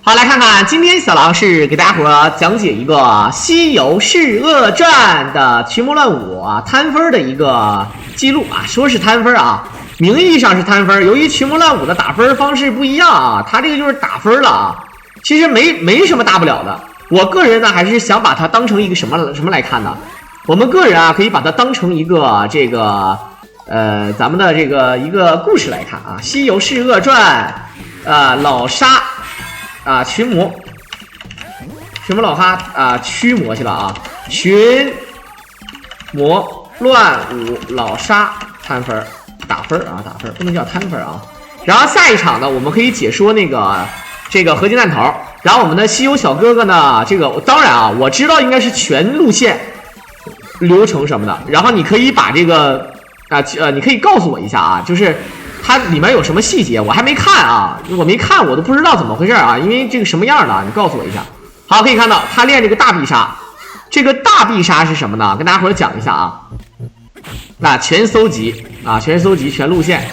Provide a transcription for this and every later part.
好，来看看今天小狼是给大家伙讲解一个《西游释厄传》的群魔乱舞摊分的一个记录啊，说是摊分啊，名义上是摊分，由于群魔乱舞的打分方式不一样啊，它这个就是打分了啊，其实没什么大不了的。我个人呢还是想把它当成一个什么来看呢？我们个人啊可以把它当成一个这个咱们的这个一个故事来看啊，《西游释厄传》老沙。群魔老哈驱魔去了啊！群魔乱舞老沙摊分打分不能叫摊分啊。然后下一场呢，我们可以解说这个合金弹头。然后我们的西游小哥哥呢，这个当然啊，我知道应该是全路线流程什么的。然后你可以把这个你可以告诉我一下啊，就是它里面有什么细节，我还没看啊，我没看，我都不知道怎么回事啊，因为这个什么样的，你告诉我一下。好，可以看到他练这个大必杀，这个大必杀是什么呢？跟大家伙讲一下啊。全搜集全路线。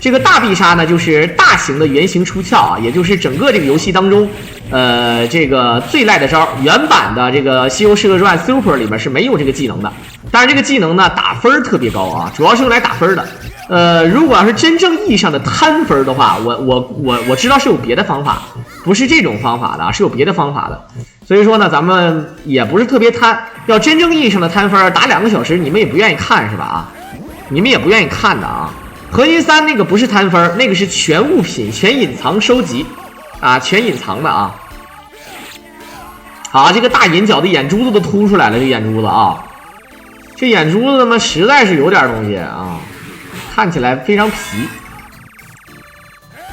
这个大必杀呢，就是大型的原型出鞘啊，也就是整个这个游戏当中，这个最赖的招，原版的这个《西游释厄传 Super》里面是没有这个技能的，但是这个技能呢打分特别高啊，主要是用来打分的。如果要是真正意义上的摊分的话，我知道是有别的方法，不是这种方法的，是有别的方法的。所以说呢，咱们也不是特别贪，要真正意义上的摊分，打2个小时，你们也不愿意看是吧？啊，你们也不愿意看的啊。合金3那个不是摊分，那个是全物品、全隐藏收集啊，全隐藏的啊。好，这个大银角的眼珠子都凸出来了，这眼珠子啊，这眼珠子他妈实在是有点东西啊。看起来非常皮，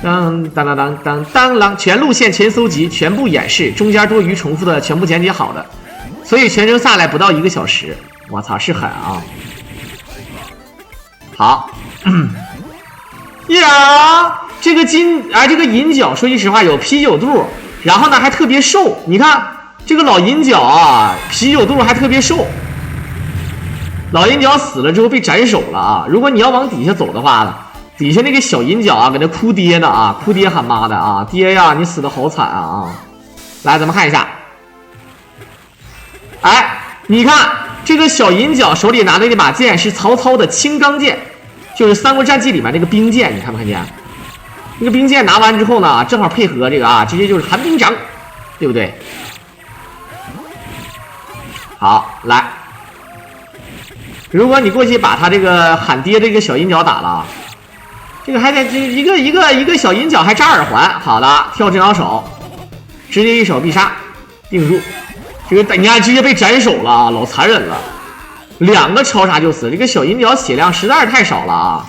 当啷，全路线全搜集，全部演示，中间多余重复的全部剪辑好的，所以全程下来不到1个小时，我操，是狠啊！好，呀，这个这个银角，说句实话有啤酒肚，然后呢还特别瘦，你看这个老银角啊，啤酒肚还特别瘦。老银角死了之后被斩首了啊！如果你要往底下走的话，底下那个小银角啊，搁那哭爹呢啊，哭爹喊妈的啊，爹呀，你死的好惨啊！来，咱们看一下，哎，你看这个小银角手里拿的那把剑是曹操的青钢剑，就是《三国战记》里面那个兵剑，你看没看见？那个兵剑拿完之后呢，正好配合这个啊，直接就是寒冰掌，对不对？好，来。如果你过去把他这个喊爹这个小银角打了，这个还得一个小银角还扎耳环，好的，跳正摇手，直接一手必杀，定住。这个你看直接被斩首了啊，老残忍了，2个超杀就死。这个小银角血量实在是太少了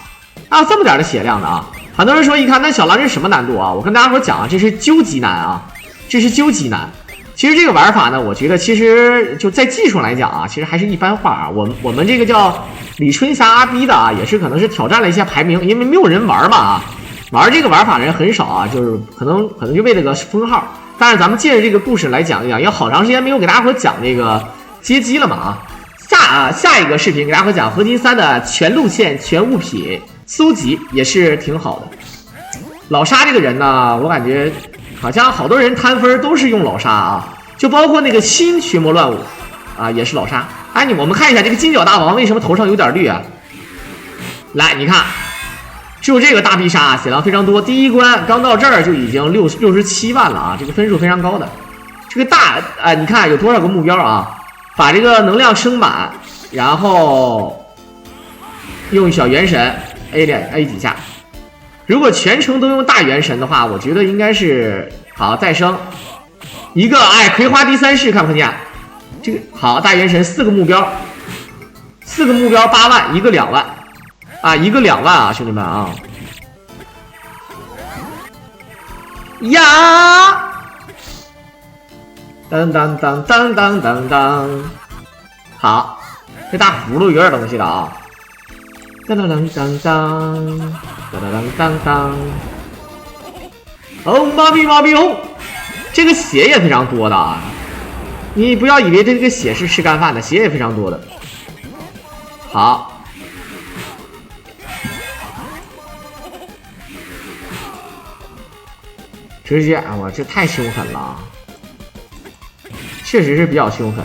啊，这么点的血量的啊！很多人说一看那小狼这是什么难度啊？我跟大家伙讲啊，这是究极难啊，这是究极难。其实这个玩法呢，我觉得其实就在技术来讲啊，其实还是一般化啊。我们这个叫李春霞阿逼的啊，也是可能是挑战了一些排名，因为没有人玩嘛啊，玩这个玩法的人很少啊，就是可能就为了个封号。但是咱们借着这个故事来讲一讲，也好长时间没有给大家伙讲这个街机了嘛啊。下一个视频给大家伙讲合金3的全路线全物品搜集也是挺好的。老沙这个人呢，我感觉好像好多人摊分都是用老沙啊，就包括那个新群魔乱舞啊，也是老沙。哎，我们看一下这个金角大王为什么头上有点绿啊？来，你看，就这个大必杀血量非常多，第一关刚到这儿就已经67万了啊，这个分数非常高的。这个你看有多少个目标啊？把这个能量升满，然后用小元神 A 几下。如果全程都用大元神的话，我觉得应该是好再升一个，哎，葵花第3式看不看见？这个好大元神4个目标8万，一个2万啊，一个2万啊，兄弟们啊！呀，当，好，这大葫芦有点东西了啊！当，哦，妈逼哦！这个血也非常多的啊，你不要以为这个血是吃干饭的，血也非常多的。好，直接啊，我这太凶狠了啊，确实是比较凶狠。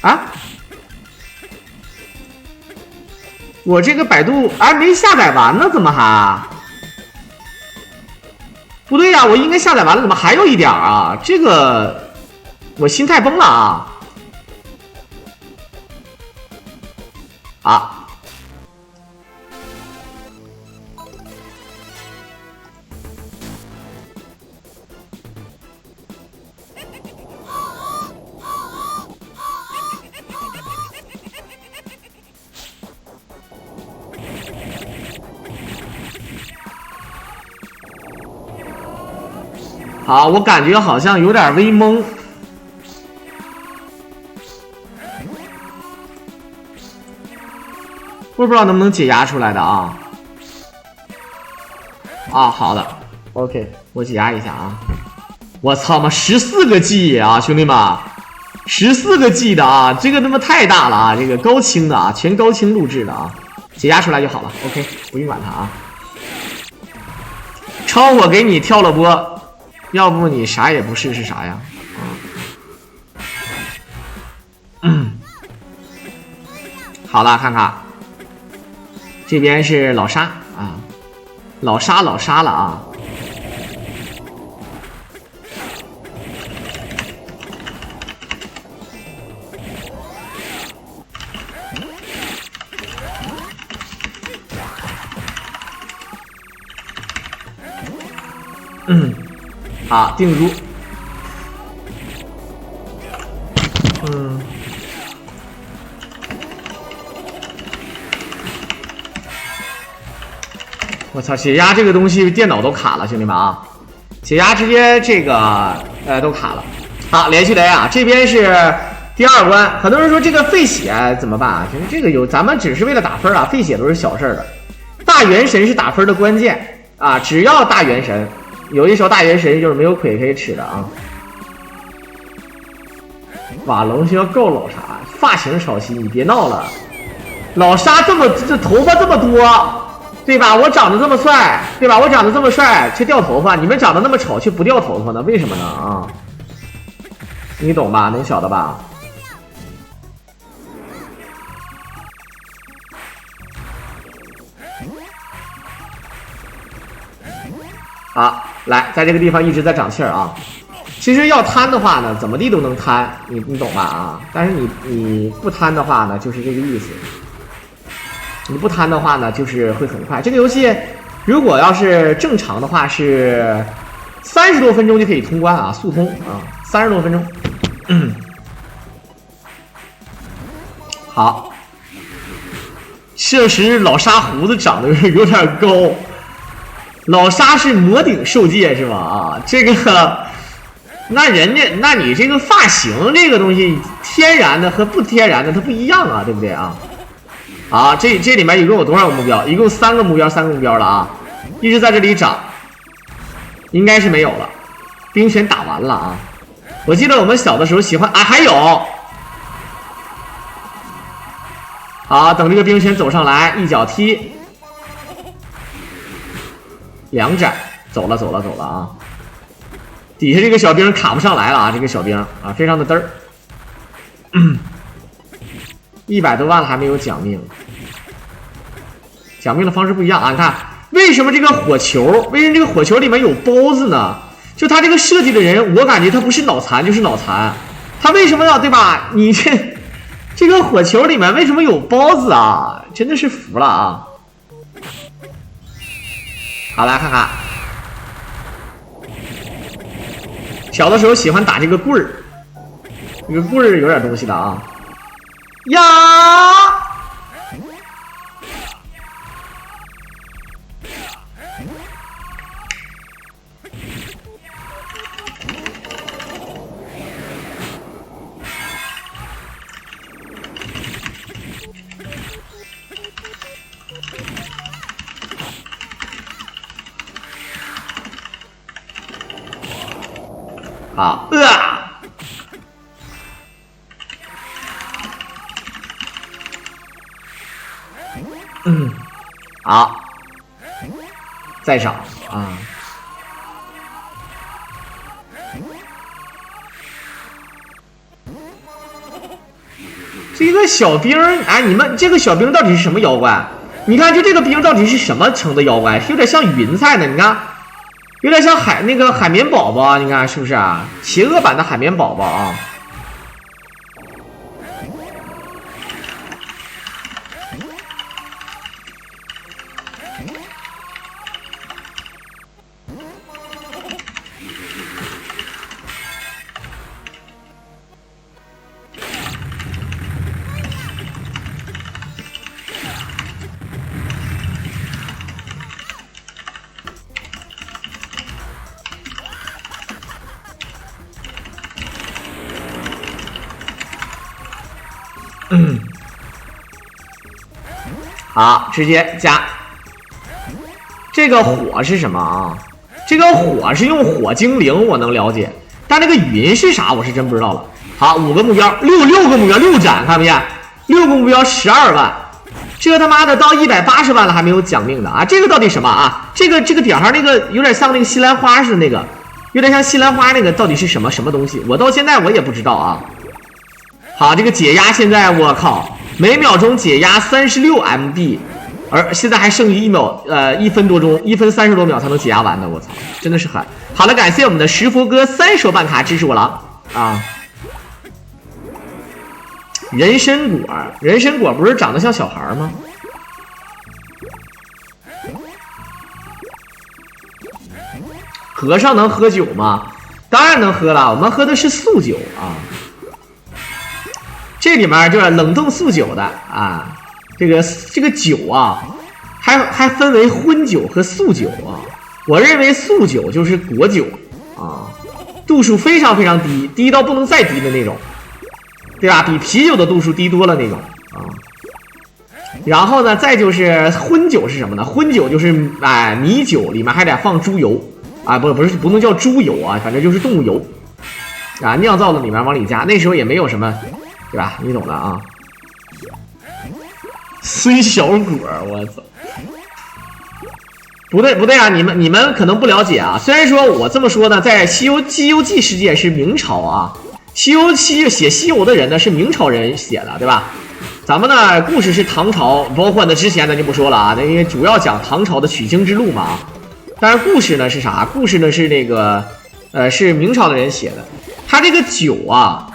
啊，我这个百度哎没下载完呢，怎么还？不对呀，我应该下载完了，怎么还有一点啊？这个我心态崩了啊！啊！好，我感觉好像有点微懵。我不知道能不能解压出来的啊。啊，好的 ，OK， 我解压一下啊。我操妈，14个 G 啊，兄弟们，14个 G 的啊，这个他妈太大了啊，这个高清的啊，全高清录制的啊，解压出来就好了 ，OK， 不用管它啊。超我给你跳了波。要不你啥也不是是啥呀？好了，看看这边是老沙啊，老沙了啊。好，定住。我操，解压这个东西电脑都卡了，兄弟们啊！解压直接这个都卡了。好，连续雷啊！这边是第2关，很多人说这个费血怎么办啊？就是这个咱们只是为了打分啊，费血都是小事的。大元神是打分的关键啊！只要大元神。有一手大元神就是没有亏可以吃的啊！瓦龙需要够老沙，发型抄袭，你别闹了。老沙这头发这么多，对吧？我长得这么帅，对吧？我长得这么帅却掉头发，你们长得那么丑却不掉头发呢？为什么呢？啊，你懂吧？能晓得吧？好，来，在这个地方一直在长气儿啊。其实要贪的话呢，怎么地都能贪，你懂吧啊？但是你不贪的话呢，就是这个意思。你不贪的话呢，就是会很快。这个游戏如果要是正常的话，是30多分钟就可以通关啊，速通啊，30多分钟。好，确实老沙胡子长得有点高。老沙是魔顶受戒是吧？啊，这个，那你这个发型这个东西，天然的和不天然的它不一样啊，对不对啊？好，这里面一共有多少个目标？一共3个目标了啊，一直在这里涨，应该是没有了，冰拳打完了啊。我记得我们小的时候喜欢啊，还有，好，等这个冰拳走上来，一脚踢。2斩，走了啊！底下这个小兵卡不上来了啊！这个小兵啊，非常的嘚儿，100多万了还没有奖命，奖命的方式不一样啊！你看，为什么这个火球里面有包子呢？就他这个设计的人，我感觉他不是脑残就是脑残，他为什么要对吧？你这个火球里面为什么有包子啊？真的是服了啊！好，来看看，小的时候喜欢打这个棍儿，这个棍儿有点东西的啊。呀！好，好，在场啊。这个小兵，哎，你们这个小兵到底是什么妖怪？你看，就这个兵到底是什么城的妖怪？有点像云彩呢，你看，有点像海绵宝宝，你看是不是啊？邪恶版的海绵宝宝啊。好，直接加。这个火是什么啊？这个火是用火精灵，我能了解，但那个云是啥，我是真不知道了。好，5个目标，6个目标，6斩，看没见？6个目标12万，这他妈的到180万了还没有奖命的啊！这个到底什么啊？这个点上那个有点像那个西兰花似的那个，有点像西兰花那个到底是什么东西？我到现在我也不知道啊。好，这个解压现在我靠，每秒钟解压36 MB， 而现在还剩余1分多钟，1分30多秒才能解压完的，我操，真的是狠。好了，感谢我们的石佛哥3手办卡支持我了啊！人参果不是长得像小孩吗？和尚能喝酒吗？当然能喝了，我们喝的是素酒啊。这里面就是冷冻素酒的啊，这个酒啊，还分为荤酒和素酒啊。我认为素酒就是果酒啊，度数非常非常低，低到不能再低的那种，对吧？比啤酒的度数低多了那种啊。然后呢，再就是荤酒是什么呢？荤酒就是米酒里面还得放猪油啊，不能叫猪油啊，反正就是动物油啊，酿造的里面往里加。那时候也没有什么。对吧？你懂的啊。孙小果，我操！不对啊！你们可能不了解啊。虽然说我这么说呢，在西游记世界是明朝啊，写西游的人呢是明朝人写的，对吧？咱们呢故事是唐朝，包括呢之前咱就不说了啊，因为主要讲唐朝的取经之路嘛。但是故事呢是啥？故事呢是那个是明朝的人写的。他这个酒啊。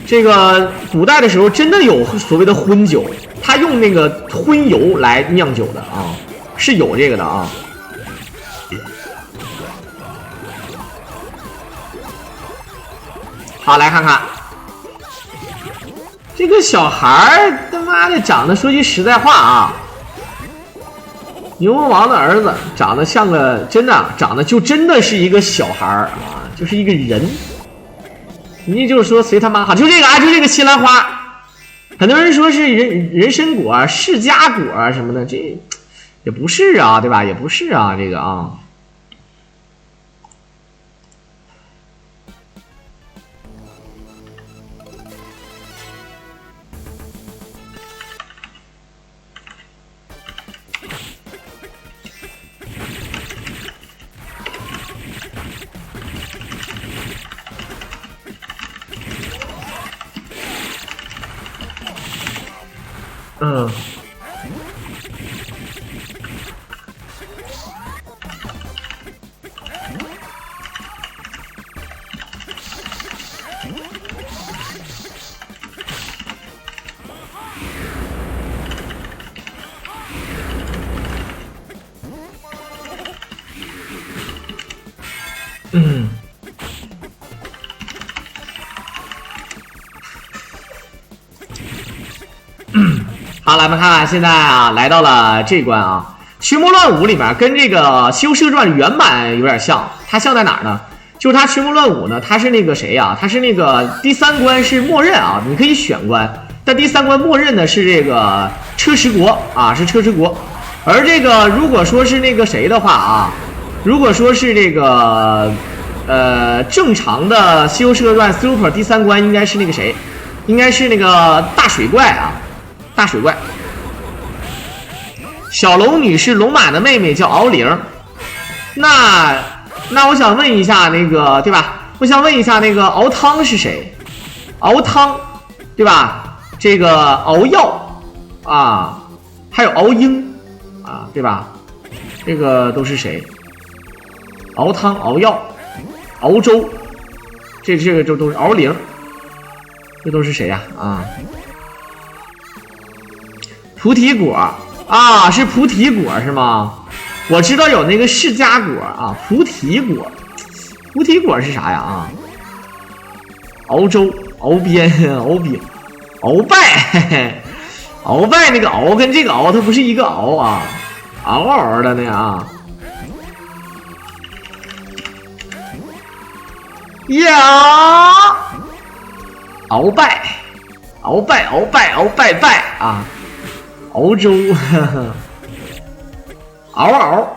这个古代的时候真的有所谓的荤酒，他用那个荤油来酿酒的啊，是有这个的啊。好，来看看这个小孩他妈的长得，说句实在话啊，牛魔王的儿子长得像个真的是一个小孩啊，就是一个人。你就是说随他妈好，就这个啊，就这个西兰花，很多人说是人参果、释迦果什么的，这也不是啊，对吧？也不是啊，这个啊。好，来我们看看现在啊，来到了这关啊，《群魔乱舞》里面跟这个《西游释传》原版有点像，它像在哪儿呢？就是它《群魔乱舞》呢，它是那个谁呀？它是那个第3关是默认啊，你可以选关，但第3关默认的是这个车迟国啊，是车迟国。而这个如果说是那个谁的话啊，如果说是这个正常的《西游释传 Super》第3关应该是那个谁？应该是那个大水怪啊。大水怪，小龙女是龙马的妹妹，叫敖灵那我想问一下那个，对吧？我想问一下那个熬汤是谁？熬汤，对吧？这个熬药啊，还有熬鹰啊，对吧？这个都是谁？熬汤、熬药、熬粥，这个都是熬灵，这都是谁呀？啊，菩提果啊，是菩提果是吗？我知道有那个释迦果啊，菩提果，菩提果是啥呀？啊，熬粥、熬边、熬饼、鳌拜，鳌拜那个鳌跟这个鳌它不是一个鳌啊，嗷嗷的那个啊。呀，鳌拜，鳌拜，鳌拜，鳌拜拜啊，熬粥。嗷嗷，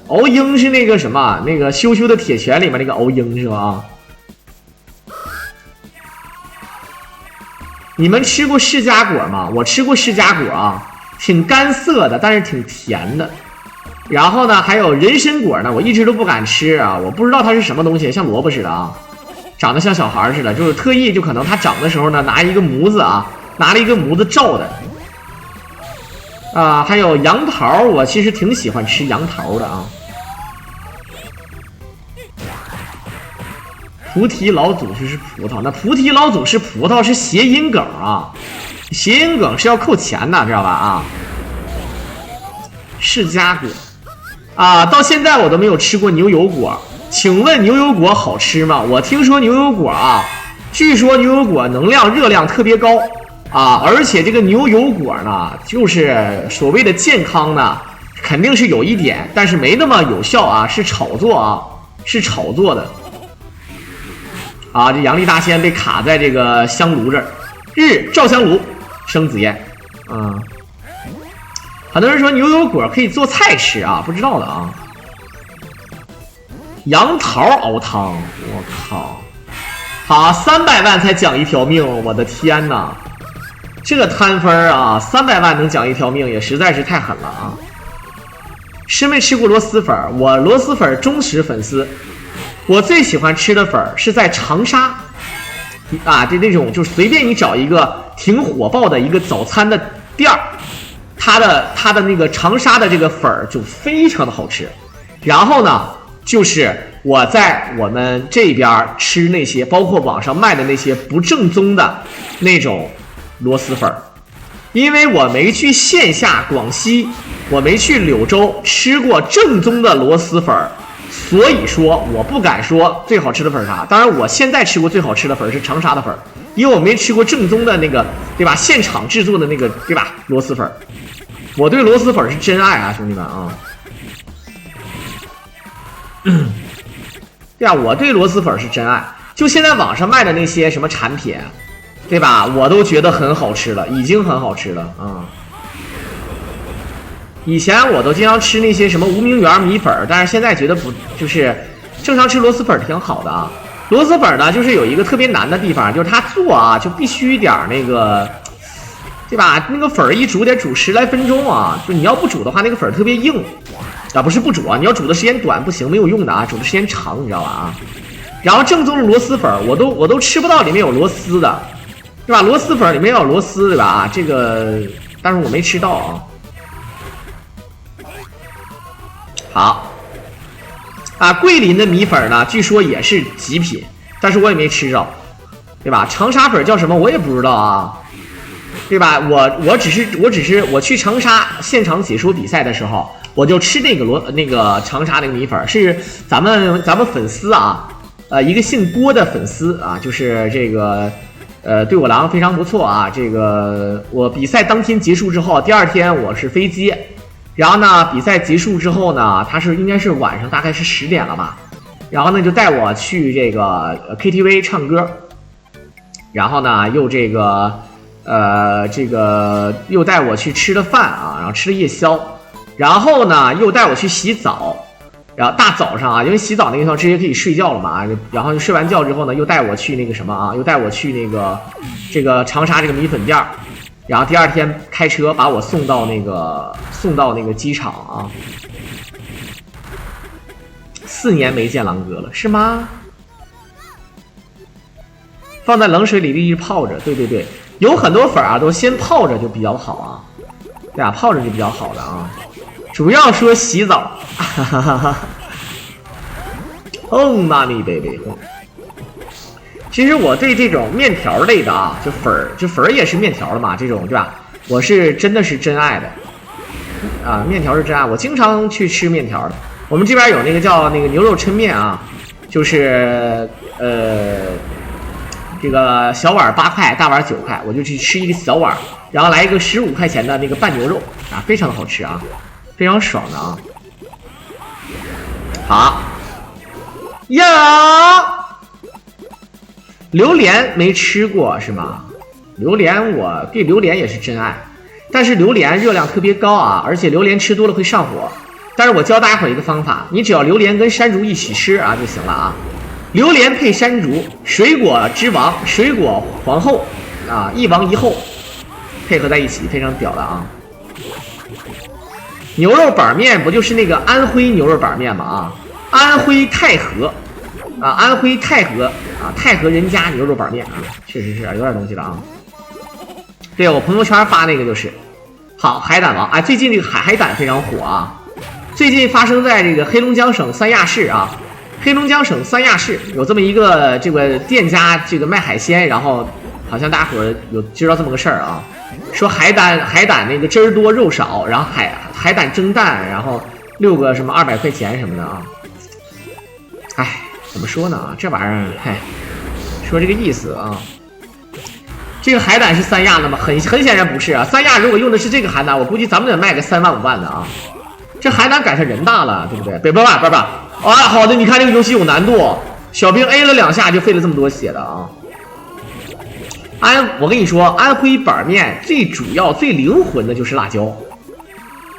敖鹰是那个什么？那个羞羞的铁拳里面那个敖鹰是吧？你们吃过释迦果吗？我吃过释迦果啊，挺干涩的，但是挺甜的。然后呢，还有人参果呢，我一直都不敢吃啊，我不知道它是什么东西，像萝卜似的啊，长得像小孩似的，就是特意就可能它长的时候呢，拿一个模子啊，拿了一个模子罩的。还有杨桃，我其实挺喜欢吃杨桃的啊。菩提老祖就是葡萄，那菩提老祖是葡萄是谐音梗啊，谐音梗是要扣钱的，知道吧？啊，释迦果啊，到现在我都没有吃过牛油果，请问牛油果好吃吗？我听说牛油果啊，据说牛油果能量热量特别高。啊，而且这个牛油果呢，就是所谓的健康呢，肯定是有一点，但是没那么有效啊，是炒作啊，是炒作的。啊，这阳历大仙被卡在这个香炉这儿，日照香炉生紫烟。很多人说牛油果可以做菜吃啊，不知道的啊。杨桃熬汤，我靠！好，300万才讲一条命，我的天哪！这个摊分啊，300万能讲一条命，也实在是太狠了啊！吃没吃过螺蛳粉？我螺蛳粉忠实粉丝，我最喜欢吃的粉是在长沙啊，那种就随便你找一个挺火爆的一个早餐的店儿，它的那个长沙的这个粉就非常的好吃。然后呢，就是我在我们这边吃那些，包括网上卖的那些不正宗的那种螺蛳粉，因为我没去线下广西，我没去柳州吃过正宗的螺蛳粉，所以说我不敢说最好吃的粉啥。当然，我现在吃过最好吃的粉是长沙的粉，因为我没吃过正宗的那个，对吧？现场制作的那个，对吧？螺蛳粉，我对螺蛳粉是真爱啊，兄弟们啊！对啊，我对螺蛳粉是真爱。就现在网上卖的那些什么产品，对吧？我都觉得很好吃了，已经很好吃了啊！以前我都经常吃那些什么无名园米粉，但是现在觉得不，就是正常吃螺蛳粉挺好的啊。螺蛳粉呢，就是有一个特别难的地方，就是它做啊，就必须点那个，对吧？那个粉一煮得煮10来分钟啊，就你要不煮的话，那个粉特别硬啊，不是不煮啊，你要煮的时间短不行，没有用的啊，煮的时间长，你知道吧？啊，然后正宗的螺蛳粉，我都吃不到里面有螺丝的。对吧？螺蛳粉里面有螺丝，对吧？啊，这个，但是我没吃到啊。好，啊，桂林的米粉呢，据说也是极品，但是我也没吃着，对吧？长沙粉叫什么我也不知道啊，对吧？我只是我去长沙现场解说比赛的时候，我就吃那个长沙那个米粉，是咱们粉丝啊，一个姓郭的粉丝啊，就是这个。对我郎非常不错啊！这个我比赛当天结束之后，第二天我是飞机，然后呢，比赛结束之后呢，他应该是晚上大概是10点了吧，然后呢就带我去这个 KTV 唱歌，然后呢又又带我去吃了饭啊，然后吃了夜宵，然后呢又带我去洗澡。然后大早上啊，因为洗澡那个地方直接可以睡觉了嘛，然后就睡完觉之后呢，又带我去那个什么啊，又带我去这个长沙这个米粉店，然后第二天开车把我送到那个机场啊。4年没见狼哥了，是吗？放在冷水里一直泡着，对对对，有很多粉啊都先泡着就比较好啊，对啊，泡着就比较好的啊。主要说洗澡，哈哈哈哈。哦，妈咪 baby。其实我对这种面条类的啊，就粉儿也是面条的嘛，这种对吧？我是真的是真爱的啊，面条是真爱，我经常去吃面条的。我们这边有那个叫那个牛肉抻面啊，就是这个小碗8块，大碗9块，我就去吃一个小碗，然后来一个15块钱的那个拌牛肉啊，非常的好吃啊，非常爽的啊。好，呀，榴莲没吃过是吗？榴莲我对榴莲也是真爱，但是榴莲热量特别高啊，而且榴莲吃多了会上火。但是我教大家伙一个方法，你只要榴莲跟山竹一起吃啊就行了啊。榴莲配山竹，水果之王，水果皇后啊，一王一后配合在一起，非常屌的啊。牛肉板面不就是那个安徽牛肉板面吗？啊，安徽太和啊，安徽太和啊，太和人家牛肉板面啊，确实是有点东西了啊。对，我朋友圈发那个就是。好，海胆王，哎，最近这个海胆非常火啊，最近发生在这个黑龙江省三亚市啊。黑龙江省三亚市有这么一个这个店家，这个卖海鲜，然后好像大家伙有知道这么个事儿啊，说海胆那个汁儿多肉少，然后海胆蒸蛋，然后6个什么200块钱什么的啊。哎，怎么说呢啊，这玩意儿，嗨，说这个意思啊。这个海胆是三亚的吗？很显然不是啊。三亚如果用的是这个海胆，我估计咱们得卖个3万5万的啊。这海胆赶上人大了，对不对？不啊，好的，你看这个游戏有难度，小兵 A 了2下就费了这么多血的啊。我跟你说，安徽板面最主要、最灵魂的就是辣椒。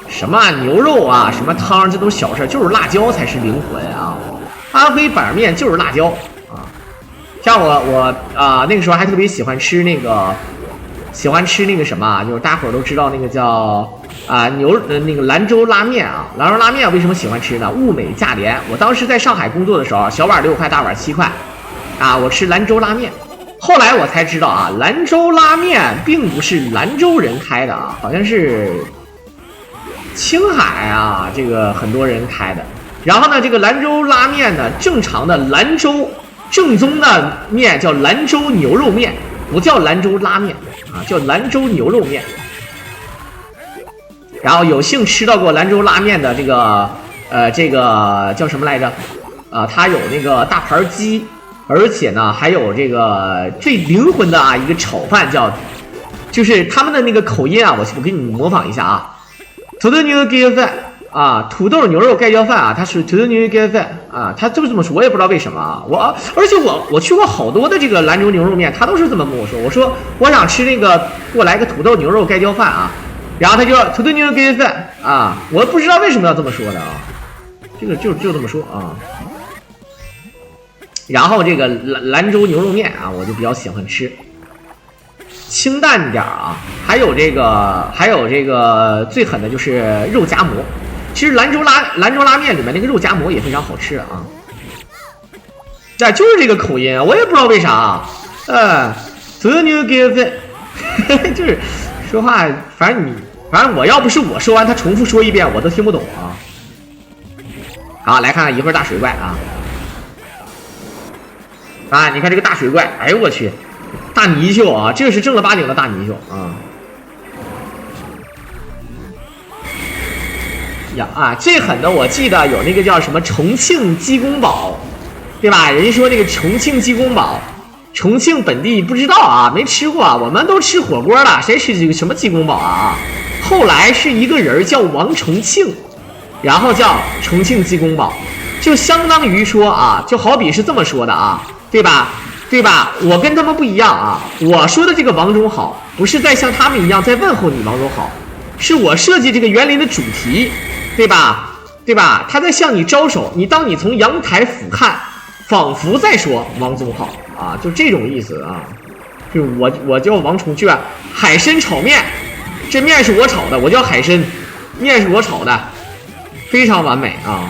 什么牛肉啊，什么汤，这都是小事，就是辣椒才是灵魂啊。安徽板面就是辣椒啊。像我那个时候还特别喜欢吃那个什么，就是大伙儿都知道那个叫那个兰州拉面啊。兰州拉面为什么喜欢吃呢？物美价廉。我当时在上海工作的时候，小碗6块，大碗7块啊，我吃兰州拉面。后来我才知道啊，兰州拉面并不是兰州人开的啊，好像是青海啊，这个很多人开的。然后呢，这个兰州拉面呢，正常的兰州正宗的面叫兰州牛肉面，不叫兰州拉面啊，叫兰州牛肉面。然后有幸吃到过兰州拉面的这个叫什么来着？它有那个大盘鸡，而且呢还有这个最灵魂的一个炒饭就是他们的那个口音啊，我给你模仿一下啊，土豆牛肉盖浇饭啊，土豆牛肉盖浇饭啊，它是土豆牛肉盖浇饭啊，它就是这么说，我也不知道为什么啊，而且我去过好多的这个兰州牛肉面，他都是这么跟我说，我说我想吃那个，给我来个土豆牛肉盖浇饭啊。然后他就土豆牛肉盖浇饭啊，我不知道为什么要这么说的啊，这个就这么说啊。然后这个兰州牛肉面啊，我就比较喜欢吃，清淡一点啊。还有这个最狠的就是肉夹馍，其实兰州拉面里面那个肉夹馍也非常好吃啊。对，就是这个口音啊，我也不知道为啥土豆牛肉盖浇饭，就是说话，反正我要不是我说完，他重复说一遍，我都听不懂啊。好，来看看一会儿大水怪啊！你看这个大水怪，哎呦我去，大泥鳅啊，这是正儿八经的大泥鳅啊！呀最狠的我记得有那个叫什么重庆鸡公煲，对吧？人家说那个重庆鸡公煲。重庆本地不知道啊，没吃过啊，我们都吃火锅的，谁吃这个什么鸡公煲啊？后来是一个人叫王重庆，然后叫重庆鸡公煲，就相当于说啊，就好比是这么说的啊，对吧？我跟他们不一样啊，我说的这个王总好，不是在像他们一样在问候你王总好，是我设计这个园林的主题，对吧？他在向你招手，当你从阳台俯瞰，仿佛在说王总好。啊，就这种意思啊，就我叫王重庆，海参炒面，这面是我炒的，我叫海参，面是我炒的，非常完美啊。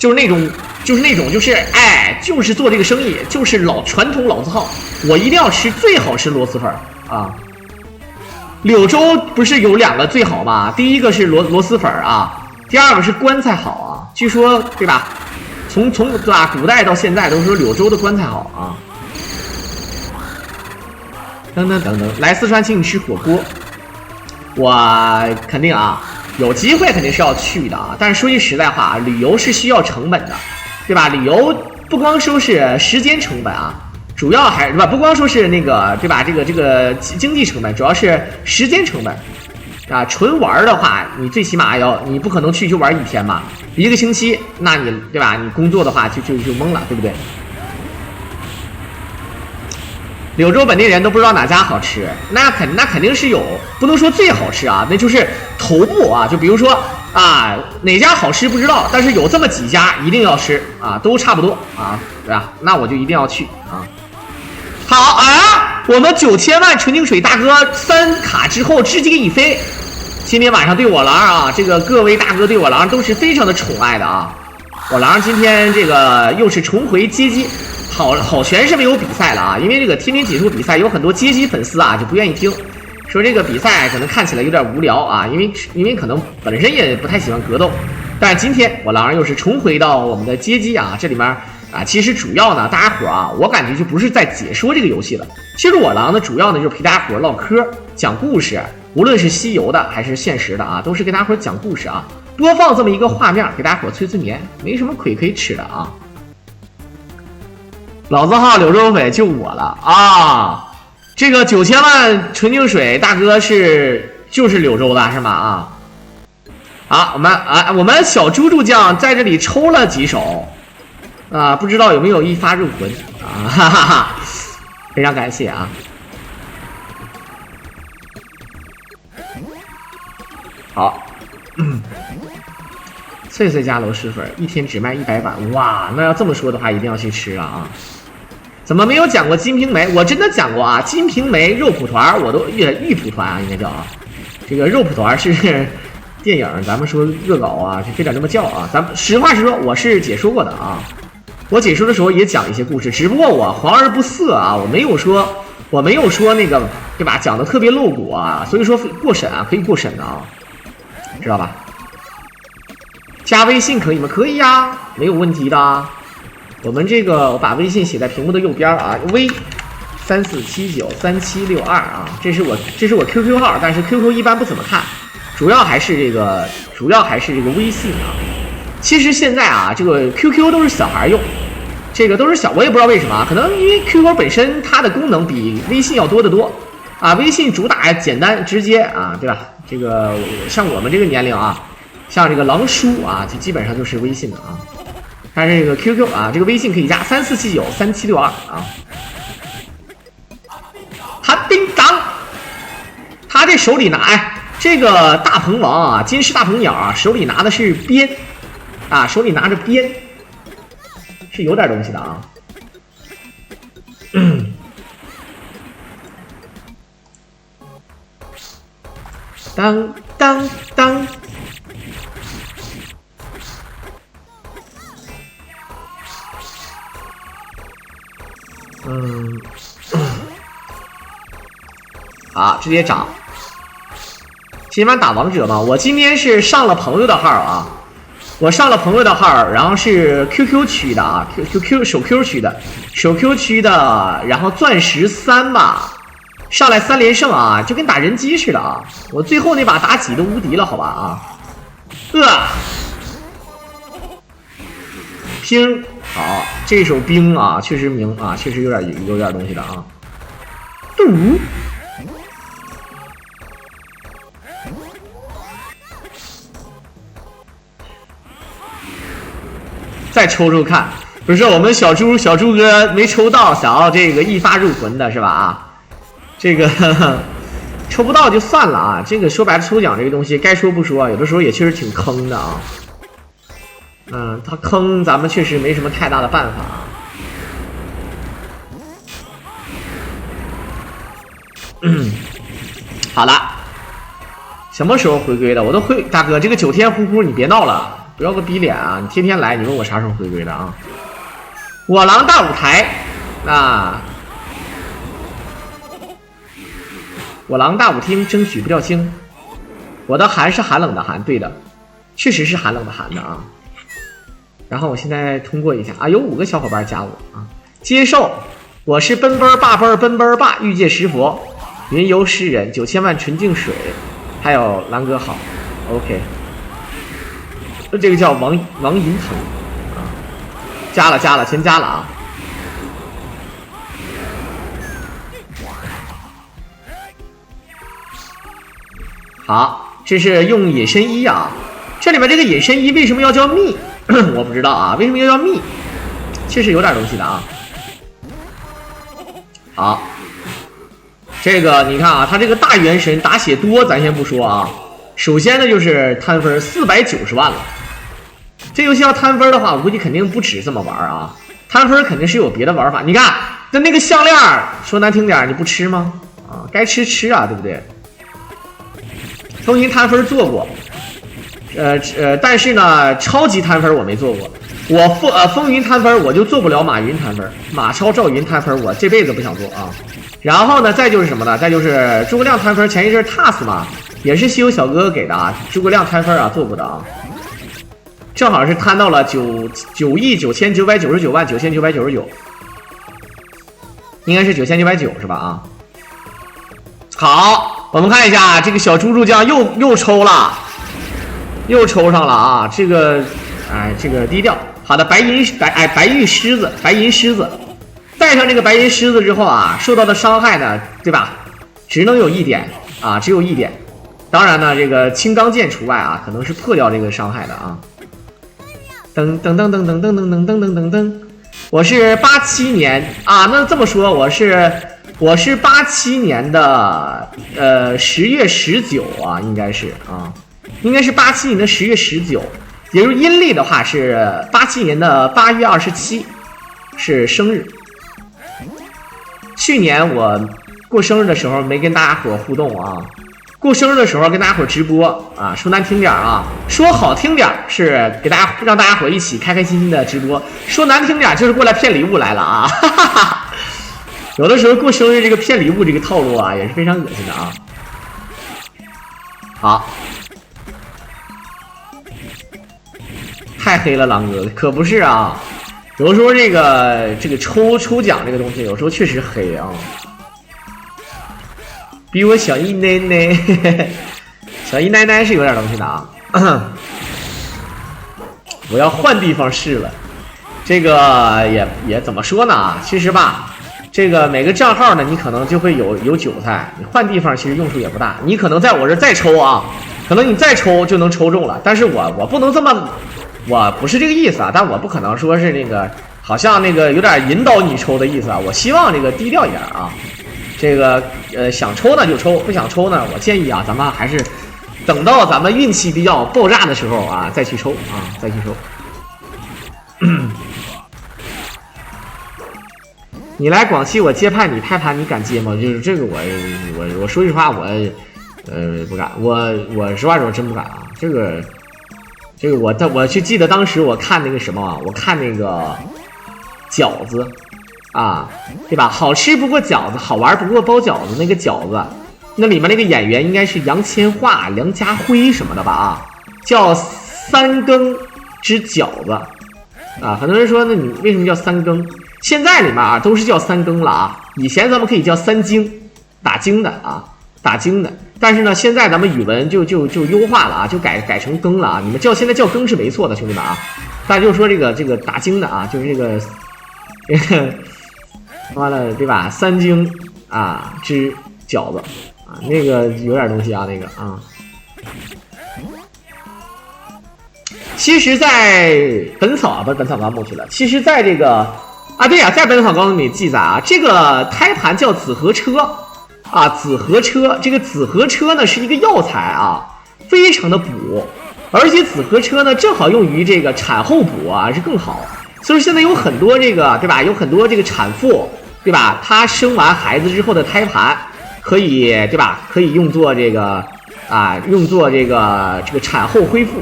就是哎，就是做这个生意，就是传统老字号，我一定要吃最好吃螺蛳粉啊。柳州不是有2个最好吗？第一个是螺蛳粉啊，第二个是棺材好啊。据说对吧？从对吧？古代到现在都说柳州的棺材好啊。等，来四川请你吃火锅，我肯定啊，有机会肯定是要去的啊。但是说句实在话，旅游是需要成本的，对吧？旅游不光说是时间成本啊。主要还是不光说是那个对吧？这个经济成本，主要是时间成本啊。纯玩的话，你最起码你不可能去就玩1天嘛，1个星期，那你对吧？你工作的话就懵了，对不对？柳州本地人都不知道哪家好吃，那肯定是有，不能说最好吃啊，那就是头部啊。就比如说啊，哪家好吃不知道，但是有这么几家一定要吃啊，都差不多啊，对吧？那我就一定要去啊。好啊，我们9000万纯净水大哥3卡之后直接一飞，今天晚上对我狼啊，这个各位大哥对我狼都是非常的宠爱的啊。我狼今天这个又是重回街机，好全是没有比赛了啊，因为这个天天解说比赛有很多街机粉丝啊就不愿意听，说这个比赛可能看起来有点无聊啊，因为可能本身也不太喜欢格斗，但是今天我狼又是重回到我们的街机啊，这里面啊，其实主要呢，大家伙啊，我感觉就不是在解说这个游戏了。其实我狼呢，主要呢就是陪大家伙唠嗑、讲故事，无论是西游的还是现实的啊，都是给大家伙讲故事啊，播放这么一个画面，给大家伙催眠，没什么亏可以吃的啊。老字号柳州匪就我了啊！这个9000万纯净水大哥就是柳州的是吗？啊，好，我们小猪猪酱在这里抽了几手。啊，不知道有没有一发入魂啊，哈哈哈，非常感谢啊。好，翠翠家螺蛳粉1天只卖100碗，哇，那要这么说的话，一定要去吃了啊。怎么没有讲过金瓶梅？我真的讲过啊，金瓶梅、肉蒲团我都玉蒲团啊，应该叫啊。这个肉蒲团是电影，咱们说恶搞啊，就非得这么叫啊。咱们实话实说，我是解说过的啊。我解说的时候也讲一些故事，只不过我黄而不色啊，我没有说那个对吧，讲的特别露骨啊，所以说过审啊，可以过审的啊，知道吧？加微信可以吗？可以呀，没有问题的。我们这个我把微信写在屏幕的右边啊，微34793762啊，这是我 QQ 号，但是 QQ 一般不怎么看，主要还是这个微信啊。其实现在啊，这个 QQ 都是小孩用，这个都是我也不知道为什么，可能因为 QQ 本身它的功能比微信要多得多啊。微信主打简单直接啊，对吧？这个像我们这个年龄啊，像这个狼叔啊，就基本上就是微信的啊。但是这个 QQ 啊，这个微信可以加34793762啊。他叮当，他这手里拿这个大鹏王啊，金翅大鹏鸟啊，手里拿的是鞭。啊，手里拿着鞭，是有点东西的啊。当当当，好，直接涨。今晚打王者吗？我今天是上了朋友的号啊。我上了朋友的号，然后是 QQ 区的啊 ，QQ 手 Q 区的，然后钻石3吧，上来3连胜啊，就跟打人机似的啊。我最后那把妲己都无敌了，好吧啊。拼好，这手兵啊，确实明啊，确实有点东西的啊。再抽抽看，不是我们小猪哥没抽到，想要这个一发入魂的是吧？啊，这个抽不到就算了啊。这个说白了，抽奖这个东西该说不说，有的时候也确实挺坑的啊。他坑咱们确实没什么太大的办法啊。好了，什么时候回归的？我都会，大哥，这个9天呼呼你别闹了。不要个逼脸啊！你天天来，你问我啥时候回归的啊？我狼大舞台啊！我狼大舞厅争取不掉星。我的寒是寒冷的寒，对的，确实是寒冷的寒的啊。然后我现在通过一下啊，有5个小伙伴加我啊，接受。我是奔奔霸奔奔奔霸，欲界石佛，云游诗人，9000万纯净水，还有狼哥好 ，OK。这个叫王银腾啊，加了，全加了啊。好，这是用隐身衣啊。这里面这个隐身衣为什么要叫蜜？我不知道啊，为什么要叫蜜？确实有点东西的啊。好，这个你看啊，他这个大元神打血多，咱先不说啊。首先呢，就是摊分490万了。这游戏要摊分的话，我估计肯定不止这么玩啊。摊分肯定是有别的玩法。你看，那个项链，说难听点，你不吃吗？啊，该吃啊，对不对？风云摊分做过，但是呢，超级摊分我没做过。我风云摊分我就做不了马云摊分，马超赵云摊分我这辈子不想做啊。然后呢，再就是什么呢？再就是诸葛亮摊分，前一阵 TAS 嘛，也是西游小哥哥给的啊。诸葛亮摊分啊，做过的啊。正好是摊到了999,999万9999，应该是9990是吧？啊，好，我们看一下这个小猪猪酱又抽了，又抽上了啊！这个，哎，这个低调。好的，白银狮子，带上这个白银狮子之后啊，受到的伤害呢，对吧？只能有1点啊，只有1点。当然呢，这个青钢剑除外啊，可能是破掉这个伤害的啊。噔噔噔噔噔噔噔噔噔噔噔噔，我是87年啊，那这么说我是87年的10月19啊，应该是87年的10月19，也就是阴历的话是87年的8月27是生日。去年我过生日的时候没跟大家伙互动啊。过生日的时候跟大家伙直播啊，说难听点啊，说好听点是给让大家伙一起开开心心的直播，说难听点就是过来骗礼物来了啊，哈哈哈。有的时候过生日这个骗礼物这个套路啊，也是非常恶心的啊。好，太黑了，狼哥可不是啊，有的时候这个抽奖这个东西，有时候确实黑啊。比我小一奶奶，小一奶奶是有点东西的啊。我要换地方试了，这个也怎么说呢？其实吧，这个每个账号呢，你可能就会有韭菜，你换地方其实用处也不大。你可能在我这再抽啊，可能你再抽就能抽中了，但是我不能这么，我不是这个意思啊，但我不可能说是那个好像那个有点引导你抽的意思啊。我希望这个低调一点啊。这个想抽呢就抽，不想抽呢，我建议啊，咱们还是等到咱们运气比较爆炸的时候啊，再去抽啊，再去抽。你来广西我接盘，你拍盘你敢接吗？就是这个我说实话我不敢，我实话说真不敢啊。这个我去记得当时我看那个什么，我看那个饺子。啊，对吧？好吃不过饺子，好玩不过包饺子。那个饺子，那里面那个演员应该是杨千嬅、梁家辉什么的吧？啊，叫三更之饺子啊。很多人说，那你为什么叫三更？现在里面啊都是叫三更了啊。以前咱们可以叫三更，打更的啊，打更的。但是呢，现在咱们语文就优化了啊，就改成更了啊。你们现在叫更是没错的，兄弟们啊。大家就说这个打更的啊，就是这个。完了，对吧？三更啊之饺子啊，那个有点东西啊，那个啊。其实，在本草不是本草纲目去了。其实，在这个啊，对呀，在本草纲目里记载啊，这个胎盘叫紫河车啊，紫河车。这个紫河车呢是一个药材啊，非常的补，而且紫河车呢正好用于这个产后补啊，是更好。所以现在有很多这个，对吧？有很多这个产妇，对吧？她生完孩子之后的胎盘，可以，对吧？可以用作这个啊，用作这个产后恢复。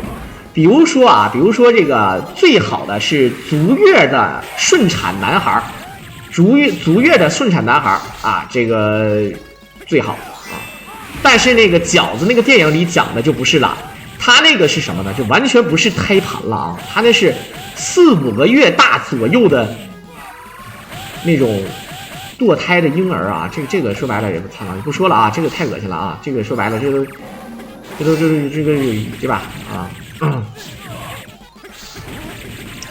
比如说这个最好的是足月的顺产男孩，足月的顺产男孩啊，这个最好啊。但是那个饺子那个电影里讲的就不是了，他那个是什么呢？就完全不是胎盘了啊，他那是4、5个月大左右的那种堕胎的婴儿啊。这个说白了也不说了啊，这个太恶心了啊，这个说白了这个对吧啊？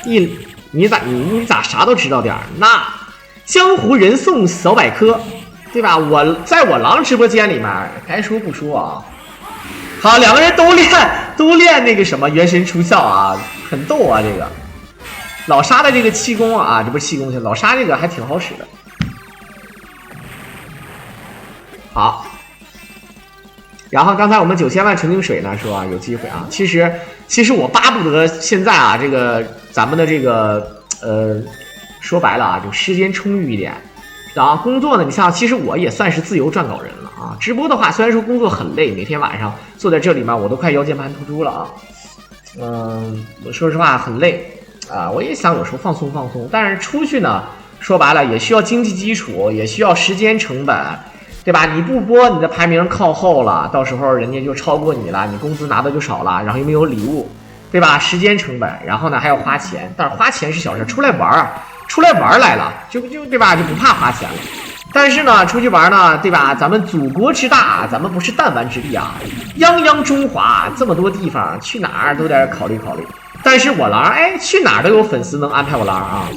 你咋啥都知道点儿？那江湖人送小百科，对吧？我在我狼直播间里面该说不说啊。好，两个人都练那个什么元神出窍啊，很逗啊。这个老沙的这个气功啊，这不是气功去，老沙这个还挺好使的。好，然后刚才我们9000万纯净水呢说啊有机会啊，其实我巴不得现在啊这个咱们的这个说白了啊就时间充裕一点。然后工作呢，你像其实我也算是自由撰稿人了啊。直播的话，虽然说工作很累，每天晚上坐在这里面，我都快腰间盘突出了啊。我说实话很累啊，我也想有时候放松放松，但是出去呢，说白了也需要经济基础，也需要时间成本，对吧？你不播，你的排名靠后了，到时候人家就超过你了，你工资拿的就少了，然后又没有礼物，对吧？时间成本，然后呢还要花钱，但是花钱是小事，出来玩来了，就对吧？就不怕花钱了。但是呢，出去玩呢，对吧？咱们祖国之大，咱们不是弹丸之地啊！泱泱中华这么多地方，去哪儿都得考虑考虑。但是我狼，去哪儿都有粉丝能安排我狼啊，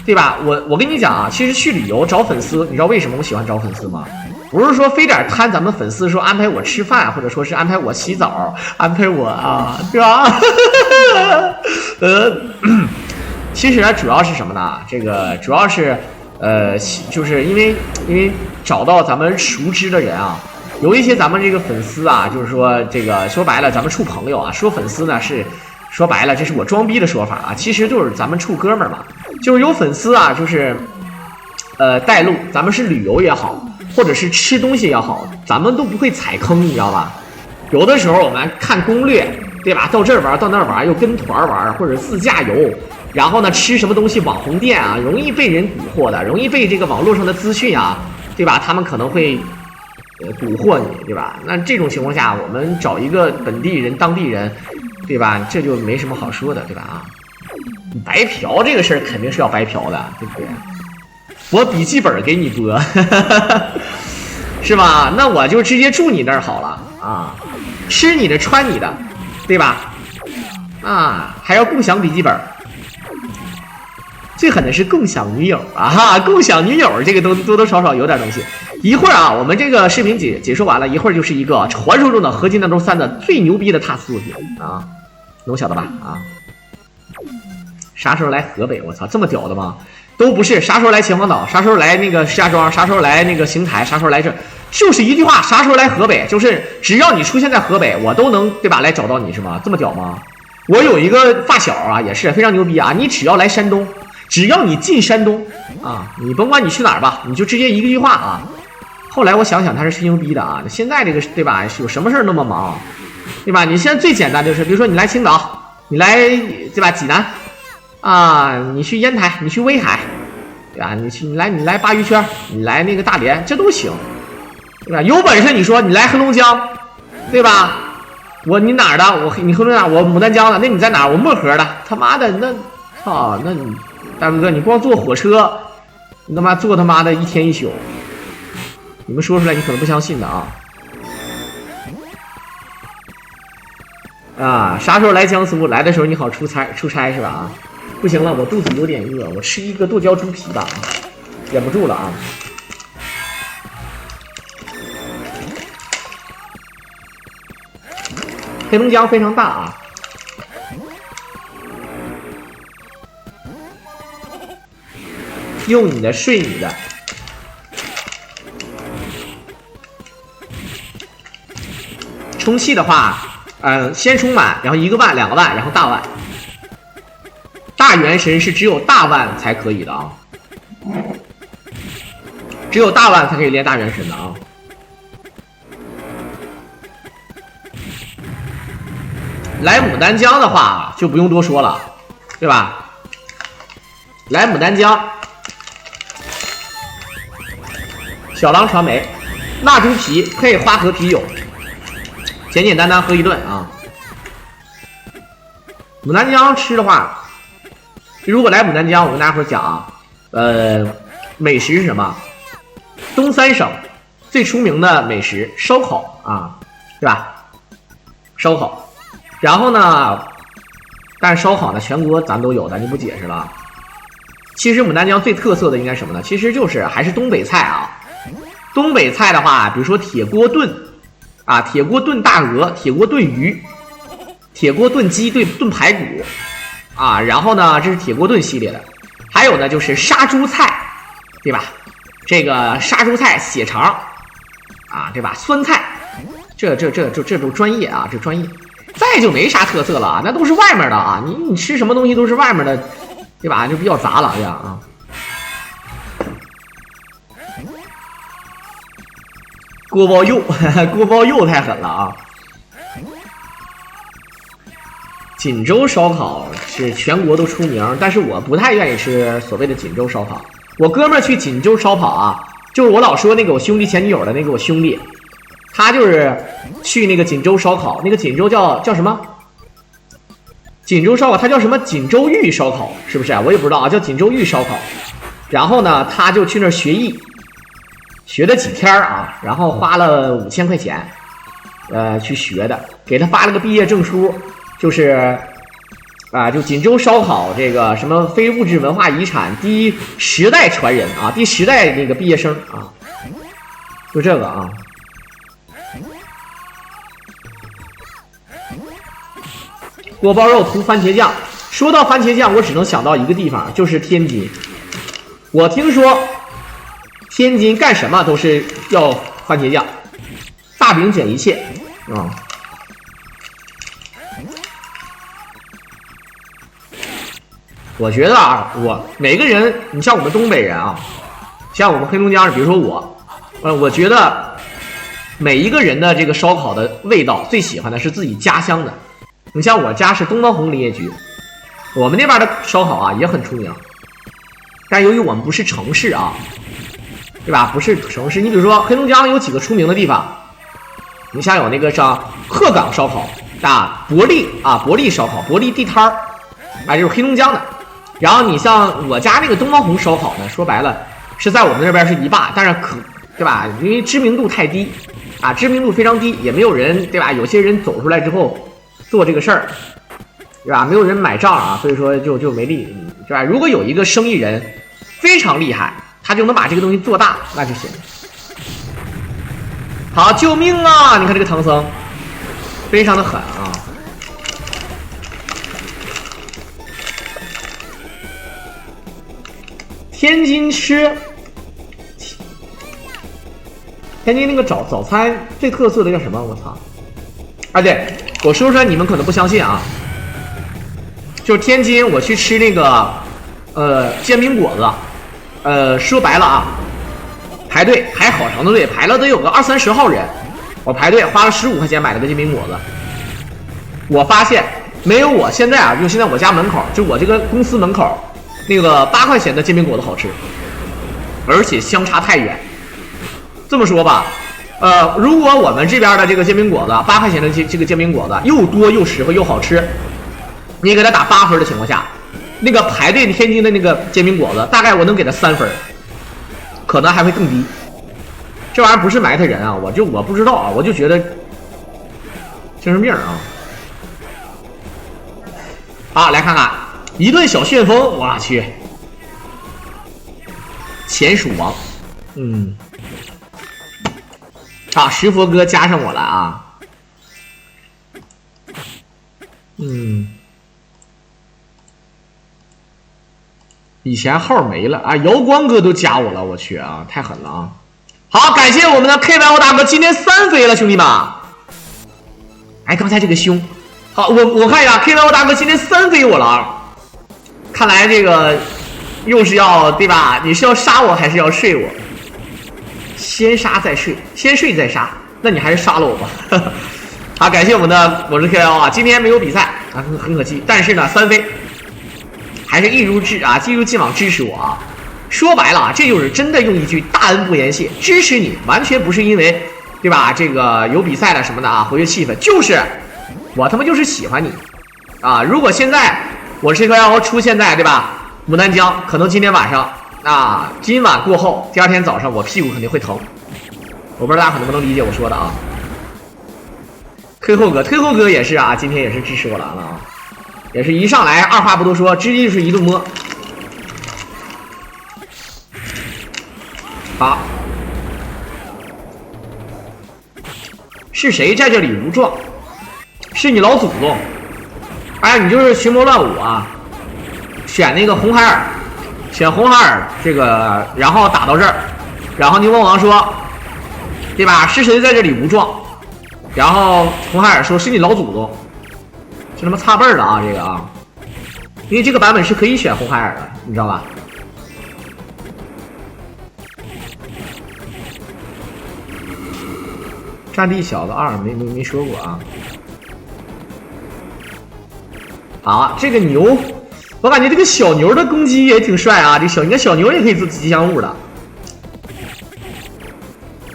对吧？我跟你讲啊，其实去旅游找粉丝，你知道为什么我喜欢找粉丝吗？不是说非得贪咱们粉丝说安排我吃饭，或者说是安排我洗澡，安排我啊，对吧？其实主要是什么呢？这个主要是，就是因为找到咱们熟知的人啊，有一些咱们这个粉丝啊，就是说这个说白了，咱们处朋友啊，说粉丝呢是说白了，这是我装逼的说法啊，其实就是咱们处哥们儿嘛，就是有粉丝啊，就是带路，咱们是旅游也好，或者是吃东西也好，咱们都不会踩坑，你知道吧？有的时候我们看攻略，对吧？到这儿玩，到那儿玩，又跟团玩，或者自驾游。然后呢，吃什么东西网红店啊，容易被人蛊惑的，容易被这个网络上的资讯啊，对吧？他们可能会蛊惑你，对吧？那这种情况下，我们找一个本地人、当地人，对吧？这就没什么好说的，对吧？啊，白嫖这个事儿肯定是要白嫖的，对不对？我笔记本给你播，是吧？那我就直接住你那儿好了啊，吃你的，穿你的，对吧？啊，还要共享笔记本。最狠的是共享女友啊！共享女友这个都多多少少有点东西。一会儿啊，我们这个视频解说完了，一会儿就是一个传说中的合金弹头3的最牛逼的踏思作品啊，能晓得吧？啊，啥时候来河北？我操，这么屌的吗？都不是，啥时候来秦皇岛？啥时候来那个石家庄？啥时候来那个邢台？啥时候来这？就是一句话，啥时候来河北？就是只要你出现在河北，我都能对吧？来找到你是吗？这么屌吗？我有一个发小啊，也是非常牛逼啊，你只要来山东。只要你进山东啊，你甭管你去哪儿吧，你就直接一句话啊。后来我想想，他是吹牛逼的啊。现在这个对吧，有什么事儿那么忙，对吧？你现在最简单就是，比如说你来青岛，你来对吧济南啊，你去烟台，你去威海，对吧？你来鲅鱼圈，你来那个大连，这都行，对吧？有本事你说你来黑龙江，对吧？你哪儿的？你黑龙江，我牡丹江的。那你在哪儿？我漠河的。他妈的，那你。大哥，你光坐火车，你他妈坐他妈的1天1宿，你们说出来你可能不相信的啊！啊，啥时候来江苏？来的时候你好出差是吧？啊，不行了，我肚子有点饿，我吃一个剁椒猪皮吧，忍不住了啊！黑龙江非常大啊。用你的，睡你的，充气的话，先充满，然后1个万、2个万，然后大万。大元神是只有大万才可以的啊，只有大万才可以练大元神的啊。来牡丹江的话就不用多说了，对吧？来牡丹江，小狼传媒，蜡猪皮配花河啤酒，简简单单喝一顿啊。牡丹江吃的话，如果来牡丹江，我跟大家伙讲啊，美食是什么？东三省最出名的美食烧烤啊，对吧？烧烤，然后呢，但是烧烤呢，全国咱都有，咱就不解释了。其实牡丹江最特色的应该什么呢？其实就是还是东北菜啊。东北菜的话，比如说铁锅炖啊，铁锅炖大鹅，铁锅炖鱼，铁锅炖鸡，炖排骨啊。然后呢，这是铁锅炖系列的。还有呢，就是杀猪菜，对吧？这个杀猪菜、血肠啊，对吧？酸菜，这都专业啊，这专业。再就没啥特色了啊，那都是外面的啊。你吃什么东西都是外面的。对吧？就比较杂了这样啊。锅包肉，锅包肉太狠了啊！锦州烧烤是全国都出名，但是我不太愿意吃所谓的锦州烧烤。我哥们儿去锦州烧烤啊，就是我老说那个我兄弟前女友的那个我兄弟，他就是去那个锦州烧烤，那个锦州叫什么？锦州烧烤，它叫什么？锦州玉烧烤，是不是啊？我也不知道啊，叫锦州玉烧烤。然后呢，他就去那儿学艺，学了几天啊，然后花了5000块钱，去学的，给他发了个毕业证书，就是啊，就锦州烧烤这个什么非物质文化遗产第10代传人啊，第10代那个毕业生啊，就这个啊。锅包肉涂番茄酱，说到番茄酱，我只能想到一个地方，就是天津。我听说天津干什么都是要番茄酱，大饼卷一切啊。我觉得啊，每个人，你像我们东北人啊，像我们黑龙江人，比如说我觉得每一个人的这个烧烤的味道，最喜欢的是自己家乡的。你像我家是东方红林业局，我们那边的烧烤啊也很出名，但由于我们不是城市啊，对吧？不是城市，你比如说黑龙江有几个出名的地方，你像有那个像鹤岗烧烤啊，伯利烧烤，伯利地摊儿啊，就是黑龙江的。然后你像我家那个东方红烧烤呢，说白了是在我们那边是一霸，但是对吧？因为知名度太低啊，知名度非常低，也没有人对吧？有些人走出来之后做这个事儿，对吧？没有人买账啊，所以说就没利，对吧？如果有一个生意人非常厉害，他就能把这个东西做大，那就行。好，救命啊！你看这个唐僧，非常的狠啊！天津那个早餐最特色的叫什么？我操！啊，对，我说出来你们可能不相信啊，就是天津我去吃那个煎饼果子，说白了啊，排队排好长的队，排了得有个20-30号人，我排队花了15块钱买了个煎饼果子，我发现没有我现在啊，就现在我家门口，就我这个公司门口那个8块钱的煎饼果子好吃，而且相差太远。这么说吧，如果我们这边的这个煎饼果子8块钱的这个煎饼果子又多又实惠又好吃，你给它打8分的情况下，那个排队天津的那个煎饼果子大概我能给它3分，可能还会更低。这玩意儿不是埋汰人啊，我不知道啊，我就觉得精神病啊。好，来看看一顿小旋风，我去，钱鼠王，好，石佛哥加上我了啊，以前号没了啊，瑶光哥都加我了，我去啊，太狠了啊！好，感谢我们的 KYO 大哥，今天3飞了，兄弟们。哎，刚才这个凶，好，我看一下 KYO 大哥今天3飞我了啊，看来这个又是要对吧？你是要杀我还是要睡我？先杀再睡，先睡再杀，那你还是杀了我吧。好，感谢我是 KL 啊，今天没有比赛啊，很可惜，但是呢3飞，还是一如既往支持我啊。说白了啊，这就是真的用一句大恩不言谢，支持你完全不是因为对吧？这个有比赛了什么的啊，活跃气氛，就是我他妈就是喜欢你啊！如果现在我是KL出现在对吧牡丹江，可能今天晚上啊，今晚过后，第二天早上我屁股肯定会疼。我不知道大家能不能理解我说的啊？推后哥也是啊，今天也是支持我了啊，也是一上来二话不多说，直接就是一顿摸。好，是谁在这里如撞？是你老祖宗！哎，你就是群魔乱舞啊！选那个红孩儿，选红孩儿这个，然后打到这儿，然后牛魔王说，对吧？是谁在这里无状？然后红孩儿说是你老祖宗，这他妈擦辈儿了啊！这个啊，因为这个版本是可以选红孩儿的，你知道吧？战地小的2没说过啊。好，这个牛，我感觉这个小牛的攻击也挺帅啊！你看小牛也可以做吉祥物的，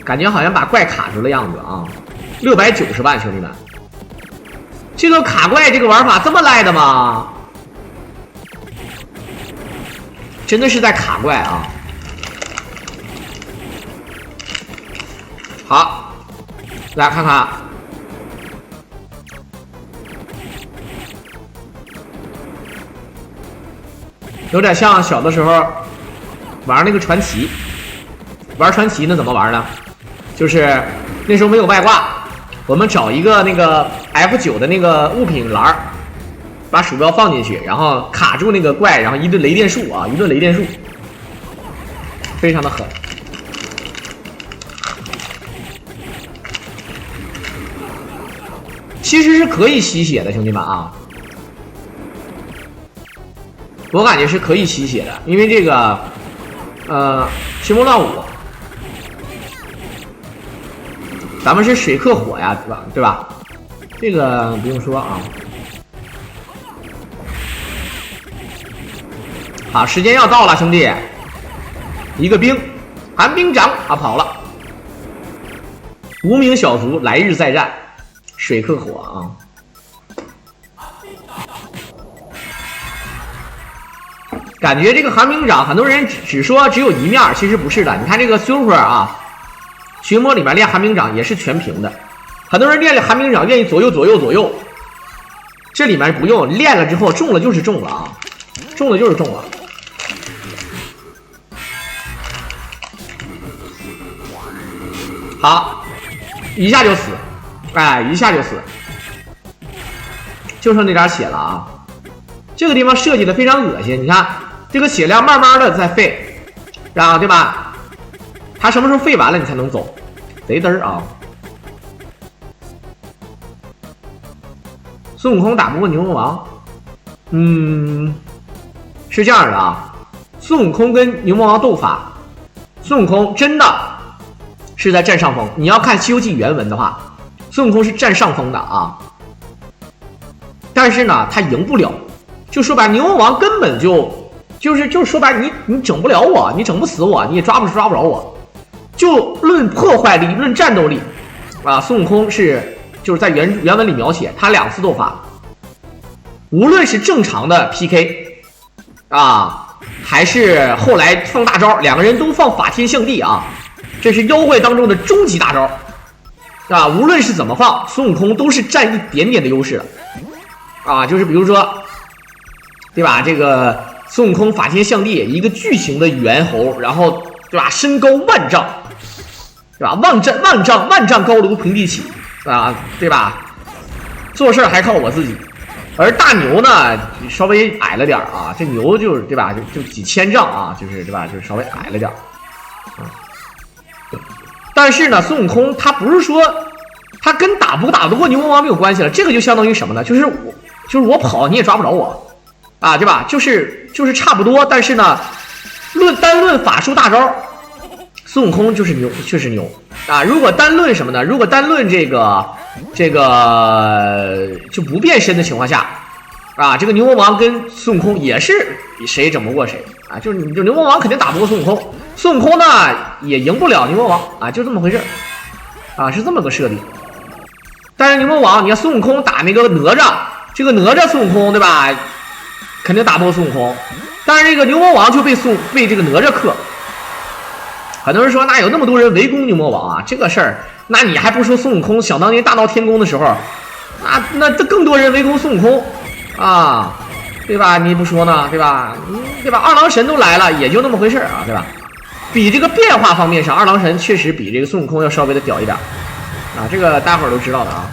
感觉好像把怪卡住的样子啊！690万，兄弟们，这个卡怪这个玩法这么赖的吗？真的是在卡怪啊！好。来看看，有点像小的时候玩那个传奇。玩传奇呢怎么玩呢？就是那时候没有外挂，我们找一个那个 F9的那个物品栏，把鼠标放进去，然后卡住那个怪，然后一顿雷电术啊，一顿雷电术，非常的狠。其实是可以吸血的，兄弟们啊！我感觉是可以吸血的，因为这个，群魔乱舞，咱们是水克火呀，对吧？这个不用说啊。好，时间要到了，兄弟，一个兵，寒冰掌啊跑了，无名小卒来日再战。水克火啊！感觉这个寒冰掌，很多人只说只有一面，其实不是的。你看这个 Super 啊，群魔里面练寒冰掌也是全屏的。很多人练寒冰掌愿意左右，这里面不用，练了之后中了就是中了啊，中了就是中了。好，一下就死。哎，一下就死，就剩那点血了啊！这个地方设计的非常恶心，你看这个血量慢慢的在废，然后对吧？它什么时候废完了你才能走？贼嘚儿啊！孙悟空打不过牛魔王，是这样的啊，孙悟空跟牛魔王斗法，孙悟空真的是在占上风。你要看《西游记》原文的话。孙悟空是占上风的啊，但是呢，他赢不了。就说白，牛魔王根本就是说白，你整不了我，你整不死我，你也抓不着我。就论破坏力，论战斗力啊，孙悟空就是在原文里描写，他2次斗法，无论是正常的 PK 啊，还是后来放大招，两个人都放法天象地啊，这是妖怪当中的终极大招。啊，无论是怎么放，孙悟空都是占一点点的优势的，啊，就是比如说，对吧？这个孙悟空法天象地，一个巨型的猿猴，然后对吧？身高万丈，对吧？万丈高楼平地起，啊，对吧？做事还靠我自己，而大牛呢，稍微矮了点啊，这牛就是对吧？就几千丈啊，就是对吧？就是稍微矮了点，啊。但是呢，孙悟空他不是说他跟打不打得过牛魔王没有关系了，这个就相当于什么呢？就是我跑你也抓不着我，啊，对吧？就是差不多，但是呢，单论法术大招，孙悟空就是牛，确实牛啊。如果单论什么呢？如果单论这个这个就不变身的情况下啊，这个牛魔王跟孙悟空也是谁整不过谁啊，就是牛魔王肯定打不过孙悟空，孙悟空呢也赢不了牛魔王啊，就这么回事啊，是这么个设定。但是牛魔王，你看孙悟空打那个哪吒，这个哪吒孙悟空对吧？肯定打不过孙悟空，但是这个牛魔王就被这个哪吒克。很多人说，那有那么多人围攻牛魔王啊，这个事儿，那你还不说孙悟空想当年大闹天宫的时候，那更多人围攻孙悟空啊，对吧？你不说呢，对吧？对吧？二郎神都来了，也就那么回事啊，对吧？比这个变化方面上，二郎神确实比这个孙悟空要稍微的屌一点啊，这个大伙儿都知道的啊。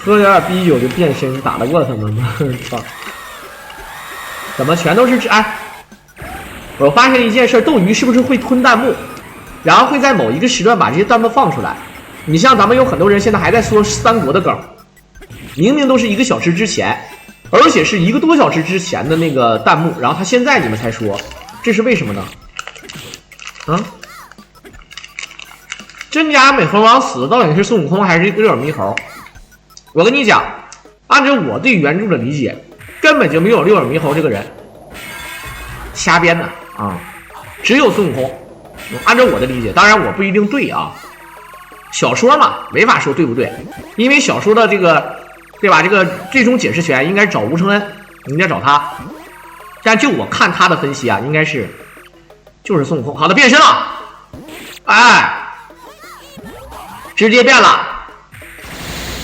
喝点啤酒就变身，打得过他们吗？操！怎么全都是哎？我发现一件事，斗鱼是不是会吞弹幕，然后会在某一个时段把这些弹幕放出来？你像咱们有很多人现在还在说三国的梗，明明都是1个小时之前，而且是1个多小时之前的那个弹幕，然后他现在你们才说，这是为什么呢？啊？真假美猴王死到底是孙悟空还是六耳猕猴？我跟你讲，按照我对原著的理解，根本就没有六耳猕猴这个人，瞎编的啊，只有孙悟空。按照我的理解，当然我不一定对啊，小说嘛，没法说对不对，因为小说的这个，对吧？这个最终解释权应该找吴承恩，应该找他。但就我看他的分析啊，应该是就是孙悟空。好的，变身了，哎，直接变了。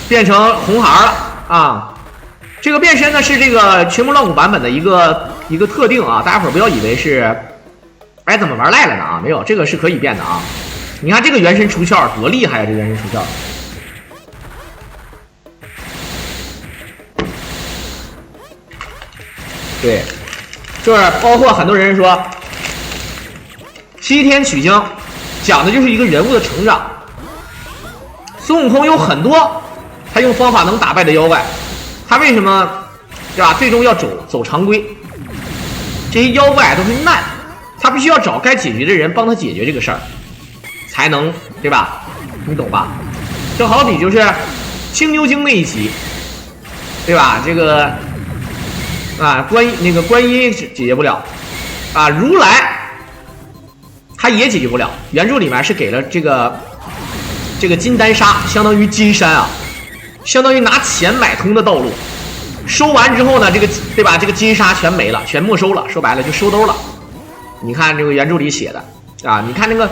变成红孩了啊！这个变身呢是这个群魔乱舞版本的一个特定啊，大家伙不要以为是，哎怎么玩赖了呢啊？没有，这个是可以变的啊！你看这个原神出鞘多厉害啊！这原神出鞘，对，就是包括很多人说，西天取经讲的就是一个人物的成长，孙悟空有很多。他用方法能打败的妖怪，他为什么对吧？最终要走常规，这些妖怪都是难，他必须要找该解决的人帮他解决这个事儿，才能对吧？你懂吧？就好比就是青牛精那一集，对吧？这个啊观音解决不了啊，如来他也解决不了。原著里面是给了这个金丹砂，相当于金山啊。相当于拿钱买通的道路，收完之后呢，这个对吧？这个金沙全没了，全没收了，说白了就收兜了。你看这个原著里写的啊，你看那个《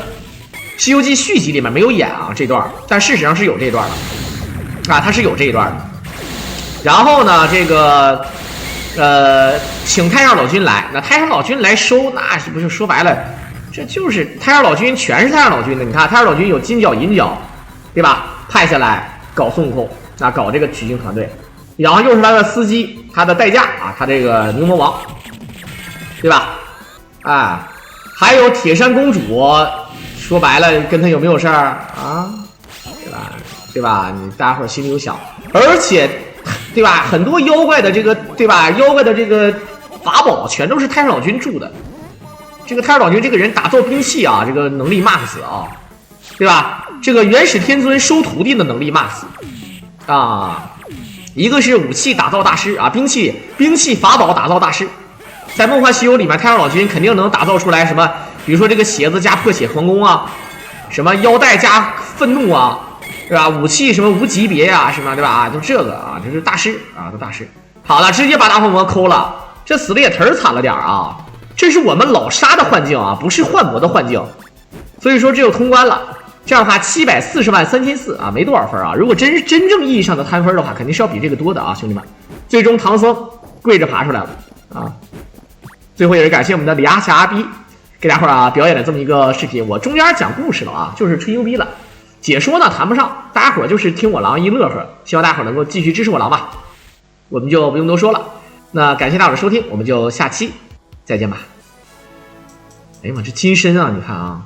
西游记》续集里面没有演啊这段，但事实上是有这段的啊，他是有这一段的。然后呢，这个请太上老君来，那太上老君来收，那是不是说白了，这就是太上老君全是太上老君的。你看太上老君有金角银角，对吧？派下来搞孙悟空。啊，搞这个取经团队，然后又是他的司机，他的代驾啊，他这个牛魔王，对吧？哎，还有铁扇公主，说白了跟他有没有事儿啊？对吧？对吧？你大家伙心里有想，而且，对吧？很多妖怪的这个，对吧？妖怪的这个法宝全都是太上老君铸的。这个太上老君这个人打造兵器啊，这个能力 max 啊，对吧？这个元始天尊收徒弟的能力 max。啊，一个是武器打造大师啊，兵器法宝打造大师，在梦幻西游里面，太上老君肯定能打造出来什么，比如说这个鞋子加破血皇宫啊，什么腰带加愤怒啊，对吧？武器什么无级别呀、什么对吧？啊，就这个啊，这是大师啊，都大师。好了，直接把大黄魔抠了，这死的也忒惨了点啊！这是我们老沙的幻境啊，不是幻魔的幻境，所以说这就通关了。这样的话，740万3400啊，没多少分啊。如果真正意义上的摊分的话，肯定是要比这个多的啊，兄弟们。最终唐僧跪着爬出来了啊！最后也是感谢我们的李阿霞阿逼给大伙儿表演了这么一个视频。我中间讲故事了啊，就是吹牛逼了，解说呢谈不上，大家伙儿就是听我狼一乐呵。希望大家伙儿能够继续支持我狼吧，我们就不用多说了。那感谢大伙儿的收听，我们就下期再见吧。哎呀妈，这金身啊，你看啊。